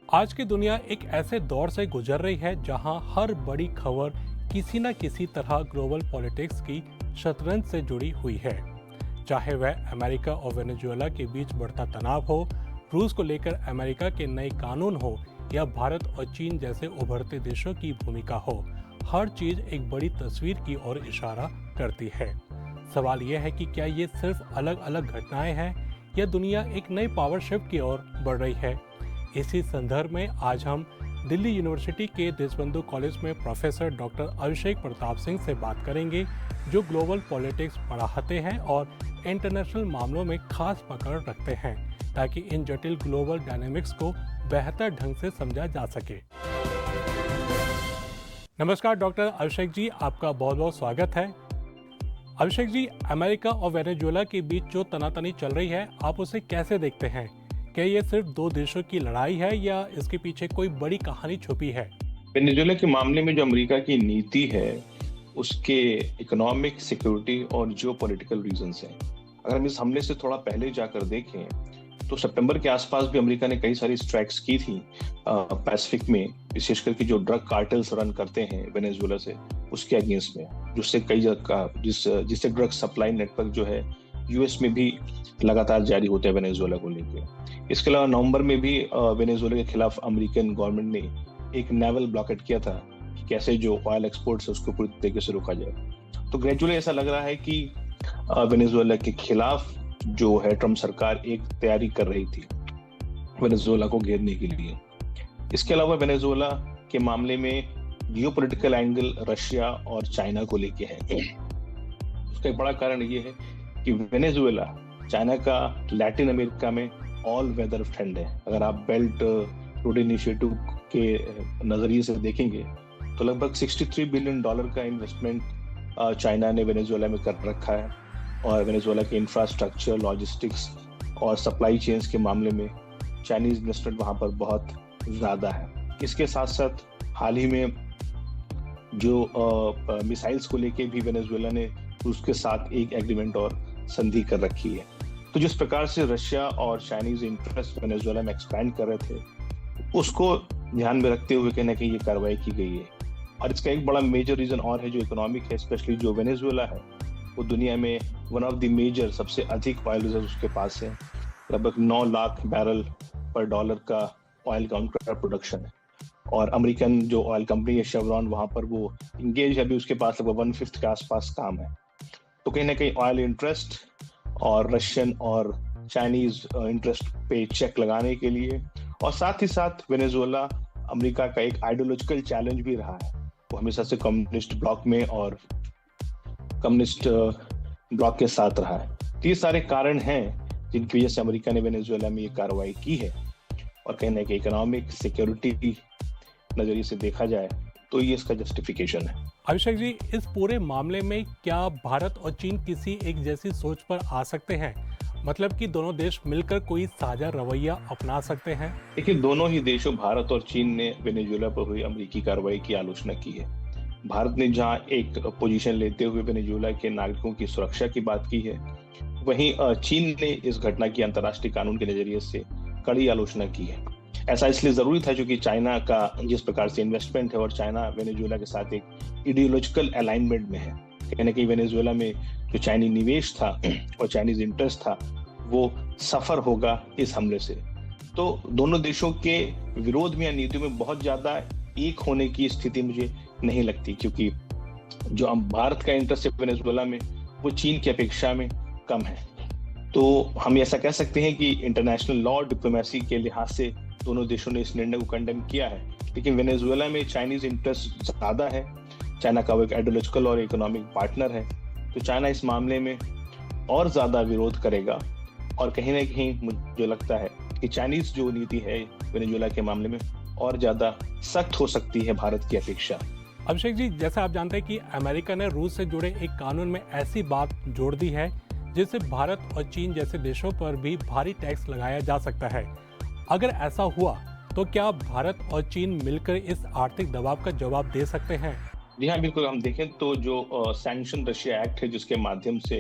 आज की दुनिया एक ऐसे दौर से गुजर रही है जहां हर बड़ी खबर किसी न किसी तरह ग्लोबल पॉलिटिक्स की शतरंज से जुड़ी हुई है। चाहे वह अमेरिका और वेनेजुएला के बीच बढ़ता तनाव हो, रूस को लेकर अमेरिका के नए कानून हो या भारत और चीन जैसे उभरते देशों की भूमिका हो, हर चीज एक बड़ी तस्वीर की ओर इशारा करती है। सवाल यह है कि क्या ये सिर्फ अलग अलग घटनाएं हैं या दुनिया एक नई पावर शिफ्ट की ओर बढ़ रही है। इसी संदर्भ में आज हम दिल्ली यूनिवर्सिटी के देशबंधु कॉलेज में प्रोफेसर डॉक्टर अभिषेक प्रताप सिंह से बात करेंगे, जो ग्लोबल पॉलिटिक्स पढ़ाते हैं और इंटरनेशनल मामलों में खास पकड़ रखते हैं, ताकि इन जटिल ग्लोबल डायनेमिक्स को बेहतर ढंग से समझा जा सके। नमस्कार डॉक्टर अभिषेक जी, आपका बहुत बहुत स्वागत है। अभिषेक जी, अमेरिका और वेनेजुएला के बीच जो तनातनी चल रही है, आप उसे कैसे देखते हैं? क्या ये सिर्फ दो देशों की लड़ाई है या इसके पीछे कोई बड़ी कहानी छुपी है? वेनेजुएला के मामले में जो अमेरिका की नीति है, उसके इकोनॉमिक, सिक्योरिटी और जियोपॉलिटिकल रीजंस हैं। अगर हम इस हमले से थोड़ा पहले जाकर देखें तो सितंबर के आसपास भी अमेरिका ने कई सारी स्ट्राइक्स की थी पैसिफिक में, विशेष करके जो ड्रग कार्टेल्स रन करते हैं वेनेजुएला से, उसके अगेंस्ट में, जिससे ड्रग सप्लाई नेटवर्क जो है यूएस में भी लगातार जारी होता है वेनेजुएला को लेकर। इसके अलावा नवंबर में भी वेनेजुएला के खिलाफ अमेरिकन गवर्नमेंट ने एक नेवल ब्लॉकेट किया था कि कैसे जो ऑयल एक्सपोर्ट्स है उसको पूरी तरीके से रोका जाए। तो ग्रेजुअली ऐसा लग रहा है कि वेनेजुएला के खिलाफ जो है ट्रम्प सरकार एक तैयारी कर रही थी वेनेजुएला को घेरने के लिए। इसके अलावा वेनेजुएला के मामले में जियोपॉलिटिकल एंगल रशिया और चाइना को लेके है। उसका एक बड़ा कारण ये है कि वेनेजुएला चाइना का लैटिन अमेरिका में ऑल वेदर फ्रेंड है। अगर आप बेल्ट रोड इनिशिएटिव के नजरिए से देखेंगे तो लगभग $63 बिलियन का इन्वेस्टमेंट चाइना ने वेनेजुएला में कर रखा है, और वेनेजुएला के इंफ्रास्ट्रक्चर, लॉजिस्टिक्स और सप्लाई चेन्स के मामले में चाइनीज इन्वेस्टमेंट वहां पर बहुत ज्यादा है। इसके साथ साथ हाल ही में जो मिसाइल्स को लेके भी वेनेजुएला ने रूस के साथ एक एग्रीमेंट और संधि कर रखी है। तो जिस प्रकार से रशिया और चाइनीज इंटरेस्ट वेनेजुएला में एक्सपैंड कर रहे थे, उसको ध्यान में रखते हुए कहना कि ये कार्रवाई की गई है। और इसका एक बड़ा मेजर रीजन और है जो इकोनॉमिक है, स्पेशली जो वेनेजुएला है वो दुनिया में वन ऑफ द मेजर, सबसे अधिक ऑयल रिजर्व उसके पास है। लगभग 9 लाख बैरल पर डॉलर का ऑयल का उनका प्रोडक्शन है, और अमेरिकन जो ऑयल कंपनी है शेवरॉन, वहां पर वो इंगेज है, अभी उसके पास लगभग 1/5 के आसपास काम है। तो कहीं ना कहीं ऑयल इंटरेस्ट और रशियन और चाइनीज इंटरेस्ट पे चेक लगाने के लिए, और साथ ही साथ वेनेजुएला अमेरिका का एक आइडियोलॉजिकल चैलेंज भी रहा है। वो हमेशा से कम्युनिस्ट ब्लॉक में और कम्युनिस्ट ब्लॉक के साथ रहा है। तो ये सारे कारण हैं जिनकी वजह से अमेरिका ने वेनेजुएला में ये कार्रवाई की है। और कहीं ना कहीं इकोनॉमिक, सिक्योरिटी नजरिए से देखा जाए तो ये इसका जस्टिफिकेशन है। अभिषेक जी, इस पूरे मामले में क्या भारत और चीन किसी एक जैसी सोच पर आ सकते हैं? मतलब कि दोनों देश मिलकर कोई साझा रवैया अपना सकते हैं? देखिए, दोनों ही देशों भारत और चीन ने वेनेजुएला पर हुई अमेरिकी कार्रवाई की आलोचना की है। भारत ने जहां एक पोजीशन लेते हुए वेनेजुएला के नागरिकों की सुरक्षा की बात की है, वहीं चीन ने इस घटना की अंतर्राष्ट्रीय कानून के नजरिए से कड़ी आलोचना की है। ऐसा इसलिए जरूरी था क्योंकि चाइना का जिस प्रकार से इन्वेस्टमेंट है और चाइना वेनेजुएला के साथ एक इडियोलॉजिकल अलाइनमेंट में है। कहीं ना कहीं वेनेजुएला में जो चाइनीज निवेश था और चाइनीज इंटरेस्ट था वो सफर होगा इस हमले से। तो दोनों देशों के विरोध में या नीतियों में बहुत ज्यादा एक होने की स्थिति मुझे नहीं लगती, क्योंकि जो भारत का इंटरेस्ट है वेनेजुएला में वो चीन की अपेक्षा में कम है। तो हम ऐसा कह सकते हैं कि इंटरनेशनल लॉ, डिप्लोमेसी के लिहाज से दोनों देशों ने इस निर्णय को कंडेम किया है, लेकिन वेनेजुएला में चाइनीज इंटरेस्ट ज्यादा है। चाइना का वो एक आइडियोलॉजिकल और इकोनॉमिक पार्टनर है, तो चाइना इस मामले में और ज्यादा विरोध करेगा। और कहीं ना कहीं मुझे लगता है कि चाइनीज जो नीति है वेनेजुएला के मामले में और ज्यादा सख्त हो सकती है भारत की अपेक्षा। अभिषेक जी, जैसा आप जानते हैं कि अमेरिका ने रूस से जुड़े एक कानून में ऐसी बात जोड़ दी है जिससे भारत और चीन जैसे देशों पर भी भारी टैक्स लगाया जा सकता है। अगर ऐसा हुआ तो क्या भारत और चीन मिलकर इस आर्थिक दबाव का जवाब दे सकते हैं? जी हाँ, बिल्कुल। हम देखें तो जो सैंक्शन रशिया एक्ट है, जिसके माध्यम से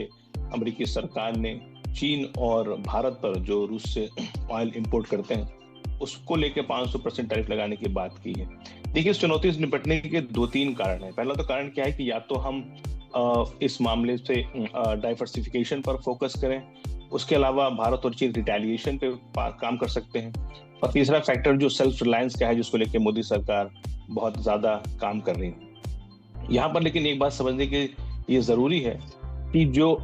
अमेरिकी सरकार ने चीन और भारत पर, जो रूस से ऑयल इंपोर्ट करते हैं, उसको लेके 500% टैरिफ लगाने की बात की है। देखिए, इस चुनौती से निपटने के 2-3 कारण हैं। पहला तो कारण क्या है कि या तो हम इस मामले से डाइवर्सिफिकेशन पर फोकस करें, उसके अलावा भारत और चीन रिटेलिएशन पे काम कर सकते हैं, और तीसरा फैक्टर जो सेल्फ रिलायंस का है, जिसको लेके मोदी सरकार बहुत ज्यादा काम कर रही है। यहाँ पर लेकिन एक बात समझने की ये जरूरी है कि जो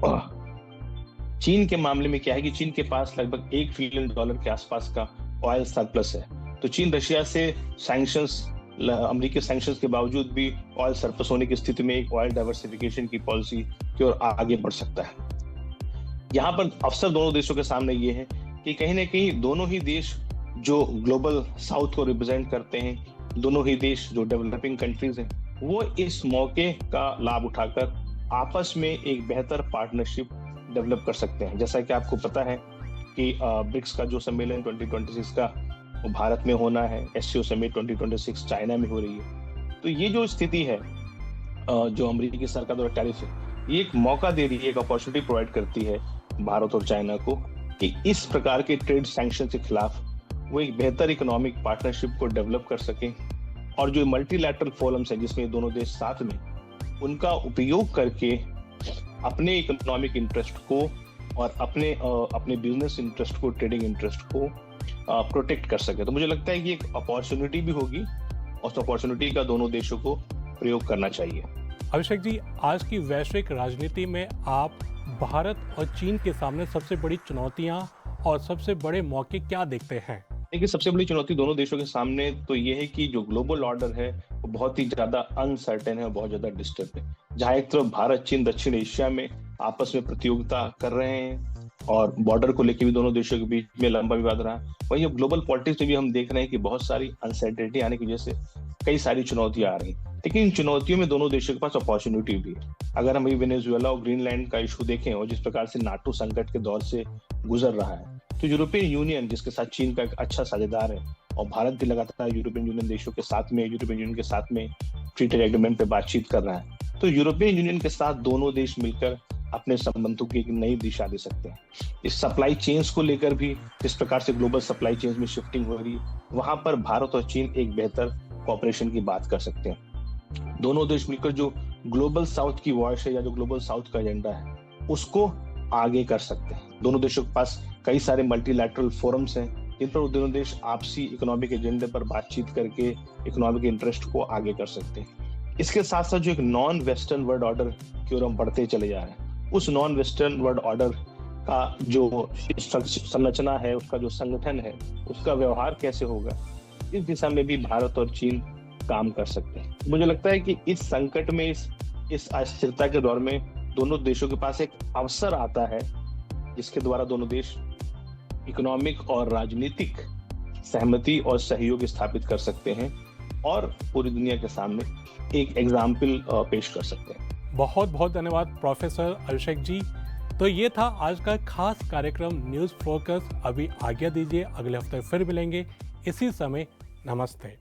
चीन के मामले में क्या है कि चीन के पास लगभग $1 ट्रिलियन के आसपास का ऑयल सरप्लस है। तो चीन रशिया से सैंक्शंस, अमेरिकी सैंक्शंस के बावजूद भी ऑयल सरप्लस होने की स्थिति में एक ऑयल डाइवर्सिफिकेशन की पॉलिसी की ओर आगे बढ़ सकता है। यहाँ पर अवसर दोनों देशों के सामने ये है कि कहीं ना कहीं दोनों ही देश जो ग्लोबल साउथ को रिप्रेजेंट करते हैं, दोनों ही देश जो डेवलपिंग कंट्रीज हैं, वो इस मौके का लाभ उठाकर आपस में एक बेहतर पार्टनरशिप डेवलप कर सकते हैं। जैसा कि आपको पता है कि ब्रिक्स का जो सम्मेलन 2026 का वो भारत में होना है, एससीओ समिट 2026 चाइना में हो रही है। तो ये जो स्थिति है, जो अमेरिकी सरकार द्वारा टैरिफ है, ये एक मौका दे रही है, एक अपॉर्चुनिटी प्रोवाइड करती है भारत और चाइना को कि इस प्रकार के ट्रेड सैंक्शन के खिलाफ वो एक बेहतर इकोनॉमिक पार्टनरशिप को डेवलप कर सकें, और जो मल्टीलैटरल फोरम्स है जिसमें दोनों देश साथ में, उनका उपयोग करके अपने इकोनॉमिक इंटरेस्ट को और अपने बिजनेस इंटरेस्ट को, ट्रेडिंग इंटरेस्ट को प्रोटेक्ट कर सके। तो मुझे लगता है कि एक अपॉर्चुनिटी भी होगी, और उस अपॉर्चुनिटी का दोनों देशों को प्रयोग करना चाहिए। अभिषेक जी, आज की वैश्विक राजनीति में आप भारत और चीन के सामने सबसे बड़ी चुनौतियां और सबसे बड़े मौके क्या देखते हैं? देखिए, सबसे बड़ी चुनौती दोनों देशों के सामने तो ये है कि जो ग्लोबल ऑर्डर है वो बहुत ही ज्यादा अनसर्टेन है और बहुत ज्यादा डिस्टर्ब है। जहां एक तरफ भारत, चीन दक्षिण एशिया में आपस में प्रतियोगिता कर रहे हैं और बॉर्डर को लेकर भी दोनों देशों के बीच में लंबा विवाद रहा है, वहीं अब ग्लोबल पॉलिटिक्स में भी हम देख रहे हैं कि बहुत सारी अनसर्टेनिटी आने की वजह से कई सारी चुनौतियां आ रही। लेकिन इन चुनौतियों में दोनों देशों के पास अपॉर्चुनिटी भी है। अगर हम वेनेजुएला और ग्रीनलैंड का इशू देखें, और जिस प्रकार से नाटो संकट के दौर से गुजर रहा है, तो यूरोपियन यूनियन, जिसके साथ चीन का एक अच्छा साझेदार है, और भारत भी लगातार यूरोपियन यूनियन देशों के साथ में, यूरोपियन यूनियन के साथ में फ्री ट्रेड एग्रीमेंट पे बातचीत कर रहा है, तो यूरोपियन यूनियन के साथ दोनों देश मिलकर अपने संबंधों की एक नई दिशा दे सकते हैं। इस सप्लाई चेन्स को लेकर भी जिस प्रकार से ग्लोबल सप्लाई चेन्स में शिफ्टिंग हो रही है, वहां पर भारत और चीन एक बेहतर कोऑपरेशन की बात कर सकते हैं। दोनों देश मिलकर जो ग्लोबल साउथ की वॉइस है, या जो ग्लोबल साउथ का एजेंडा है, उसको आगे कर सकते हैं। दोनों देशों के पास कई सारे मल्टीलैटरल फोरम्स हैं जिन पर दोनों देश आपसी इकोनॉमिक एजेंडे पर बातचीत करके इकोनॉमिक इंटरेस्ट को आगे कर सकते हैं। इसके साथ साथ जो एक नॉन वेस्टर्न वर्ल्ड ऑर्डर की ओर हम बढ़ते चले जा रहे हैं, उस नॉन वेस्टर्न वर्ल्ड ऑर्डर का जो संरचना है, उसका जो संगठन है, उसका व्यवहार कैसे होगा, इस दिशा में भी भारत और चीन काम कर सकते हैं। मुझे लगता है कि इस संकट में, इस अस्थिरता के दौर में दोनों देशों के पास एक अवसर आता है जिसके द्वारा दोनों देश इकोनॉमिक और राजनीतिक सहमति और सहयोग स्थापित कर सकते हैं और पूरी दुनिया के सामने एक एग्जाम्पल पेश कर सकते हैं। बहुत बहुत धन्यवाद प्रोफेसर अभिषेक जी। तो ये था आज का खास कार्यक्रम न्यूज़ फोकस। अभी आज्ञा दीजिए, अगले हफ्ते फिर मिलेंगे इसी समय। नमस्ते।